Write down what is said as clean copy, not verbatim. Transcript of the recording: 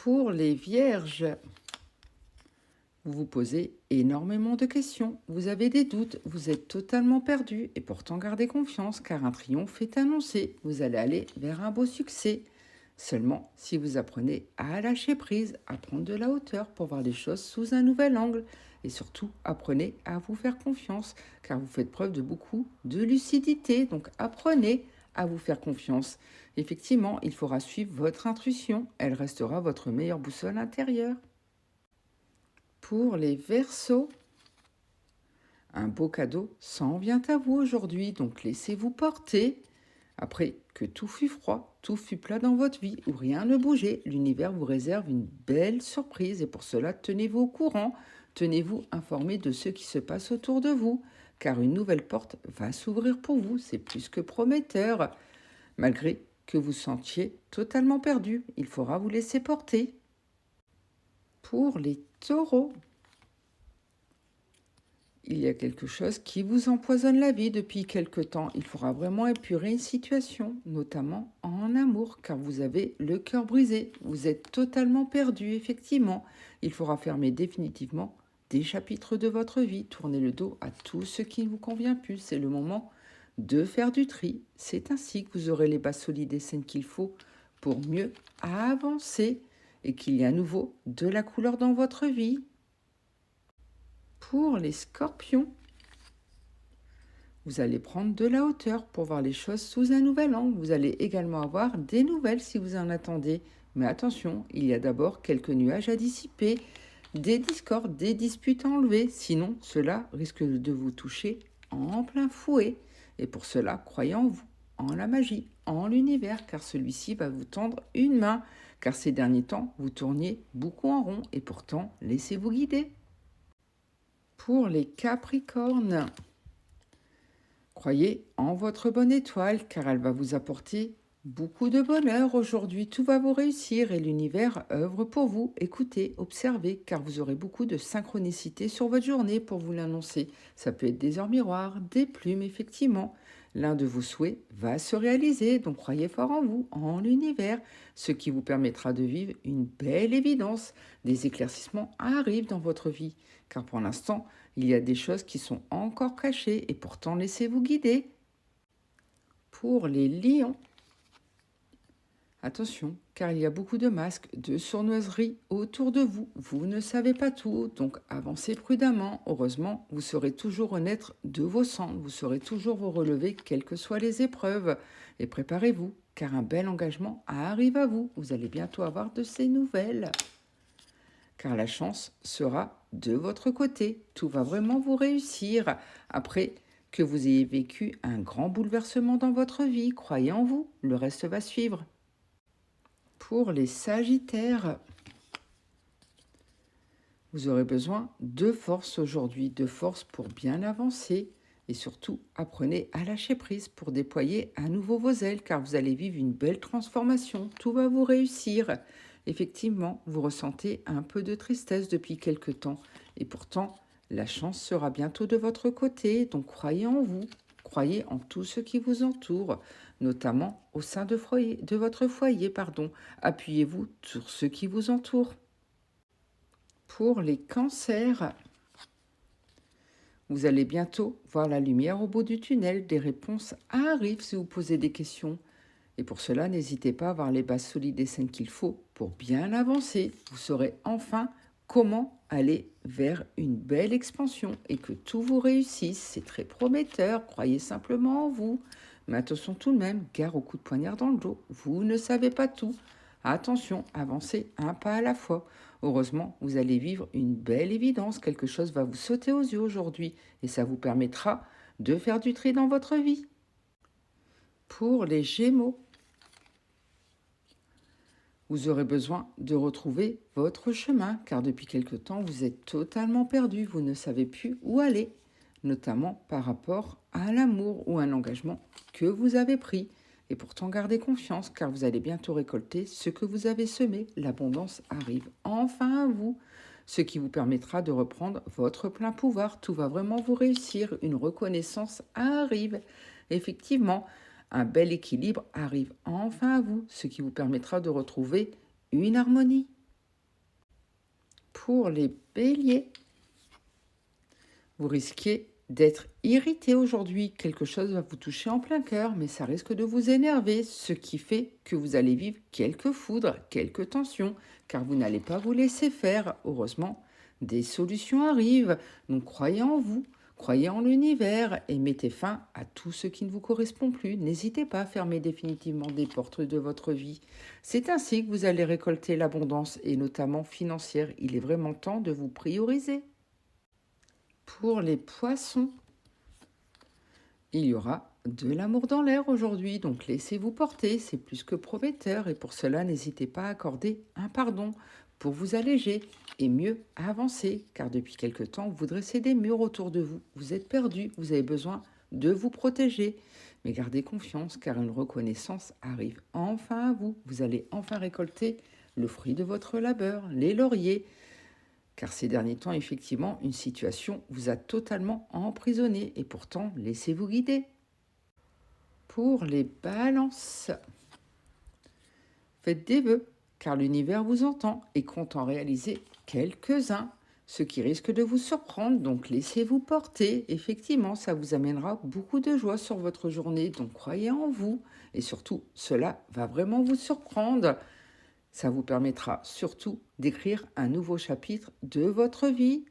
Pour les vierges, vous vous posez énormément de questions, vous avez des doutes, vous êtes totalement perdu et pourtant gardez confiance car un triomphe est annoncé. Vous allez aller vers un beau succès. Seulement, si vous apprenez à lâcher prise, à prendre de la hauteur pour voir les choses sous un nouvel angle et surtout apprenez à vous faire confiance car vous faites preuve de beaucoup de lucidité. Donc apprenez à vous faire confiance. Effectivement, il faudra suivre votre intuition, elle restera votre meilleure boussole intérieure. Pour les Verseaux, un beau cadeau s'en vient à vous aujourd'hui, donc laissez-vous porter. Après que tout fut froid, tout fut plat dans votre vie, où rien ne bougeait, l'univers vous réserve une belle surprise et pour cela, tenez-vous au courant, tenez-vous informé de ce qui se passe autour de vous, car une nouvelle porte va s'ouvrir pour vous, c'est plus que prometteur. Malgré que vous sentiez totalement perdu, il faudra vous laisser porter. Pour les Taureaux, il y a quelque chose qui vous empoisonne la vie depuis quelque temps. Il faudra vraiment épurer une situation, notamment en amour, car vous avez le cœur brisé. Vous êtes totalement perdu, effectivement. Il faudra fermer définitivement des chapitres de votre vie, tourner le dos à tout ce qui ne vous convient plus. C'est le moment de faire du tri. C'est ainsi que vous aurez les bases solides et saines qu'il faut pour mieux avancer et qu'il y ait à nouveau de la couleur dans votre vie. Pour les Scorpions, vous allez prendre de la hauteur pour voir les choses sous un nouvel angle. Vous allez également avoir des nouvelles si vous en attendez. Mais attention, il y a d'abord quelques nuages à dissiper, des discordes, des disputes à enlever. Sinon, cela risque de vous toucher en plein fouet. Et pour cela, croyez en vous, en la magie, en l'univers, car celui-ci va vous tendre une main. Car ces derniers temps, vous tourniez beaucoup en rond et pourtant, laissez-vous guider. Pour les Capricornes, croyez en votre bonne étoile car elle va vous apporter beaucoup de bonheur aujourd'hui. Tout va vous réussir et l'univers œuvre pour vous. Écoutez, observez car vous aurez beaucoup de synchronicité sur votre journée pour vous l'annoncer. Ça peut être des heures miroirs, des plumes effectivement. L'un de vos souhaits va se réaliser, donc croyez fort en vous, en l'univers, ce qui vous permettra de vivre une belle évidence. Des éclaircissements arrivent dans votre vie, car pour l'instant, il y a des choses qui sont encore cachées et pourtant laissez-vous guider. Pour les lions, attention, car il y a beaucoup de masques, de sournoiseries autour de vous. Vous ne savez pas tout, donc avancez prudemment. Heureusement, vous serez toujours honnête de vos cendres. Vous saurez toujours vous relever, quelles que soient les épreuves. Et préparez-vous, car un bel engagement arrive à vous. Vous allez bientôt avoir de ces nouvelles. Car la chance sera de votre côté. Tout va vraiment vous réussir. Après que vous ayez vécu un grand bouleversement dans votre vie, croyez en vous, le reste va suivre. Pour les Sagittaires, vous aurez besoin de force aujourd'hui, de force pour bien avancer et surtout apprenez à lâcher prise pour déployer à nouveau vos ailes car vous allez vivre une belle transformation, tout va vous réussir. Effectivement, vous ressentez un peu de tristesse depuis quelque temps et pourtant la chance sera bientôt de votre côté, donc croyez en vous. Croyez en tout ce qui vous entoure, notamment au sein de votre foyer. Appuyez-vous sur ceux qui vous entourent. Pour les cancers, vous allez bientôt voir la lumière au bout du tunnel. Des réponses arrivent si vous posez des questions. Et pour cela, n'hésitez pas à avoir les bases solides et saines qu'il faut pour bien avancer. Vous saurez enfin comment aller vers une belle expansion et que tout vous réussisse. C'est très prometteur, croyez simplement en vous. Mais attention tout de même, gare au coup de poignard dans le dos. Vous ne savez pas tout. Attention, avancez un pas à la fois. Heureusement, vous allez vivre une belle évidence. Quelque chose va vous sauter aux yeux aujourd'hui et ça vous permettra de faire du tri dans votre vie. Pour les Gémeaux, vous aurez besoin de retrouver votre chemin, car depuis quelque temps, vous êtes totalement perdu, vous ne savez plus où aller, notamment par rapport à l'amour ou un engagement que vous avez pris. Et pourtant, gardez confiance, car vous allez bientôt récolter ce que vous avez semé. L'abondance arrive enfin à vous, ce qui vous permettra de reprendre votre plein pouvoir. Tout va vraiment vous réussir, une reconnaissance arrive. Effectivement, un bel équilibre arrive enfin à vous, ce qui vous permettra de retrouver une harmonie. Pour les béliers, vous risquez d'être irrité aujourd'hui. Quelque chose va vous toucher en plein cœur, mais ça risque de vous énerver, ce qui fait que vous allez vivre quelques foudres, quelques tensions, car vous n'allez pas vous laisser faire. Heureusement, des solutions arrivent, donc croyez en vous. Croyez en l'univers et mettez fin à tout ce qui ne vous correspond plus. N'hésitez pas à fermer définitivement des portes de votre vie. C'est ainsi que vous allez récolter l'abondance et notamment financière. Il est vraiment temps de vous prioriser. Pour les poissons, il y aura de l'amour dans l'air aujourd'hui, donc laissez-vous porter, c'est plus que prometteur et pour cela n'hésitez pas à accorder un pardon pour vous alléger et mieux avancer, car depuis quelque temps vous dressez des murs autour de vous, vous êtes perdu, vous avez besoin de vous protéger. Mais gardez confiance car une reconnaissance arrive enfin à vous, vous allez enfin récolter le fruit de votre labeur, les lauriers. Car ces derniers temps, effectivement, une situation vous a totalement emprisonné et pourtant, laissez-vous guider. Pour les balances, faites des vœux, car l'univers vous entend et compte en réaliser quelques-uns, ce qui risque de vous surprendre, donc laissez-vous porter. Effectivement, ça vous amènera beaucoup de joie sur votre journée, donc croyez en vous et surtout, cela va vraiment vous surprendre. Ça vous permettra surtout d'écrire un nouveau chapitre de votre vie.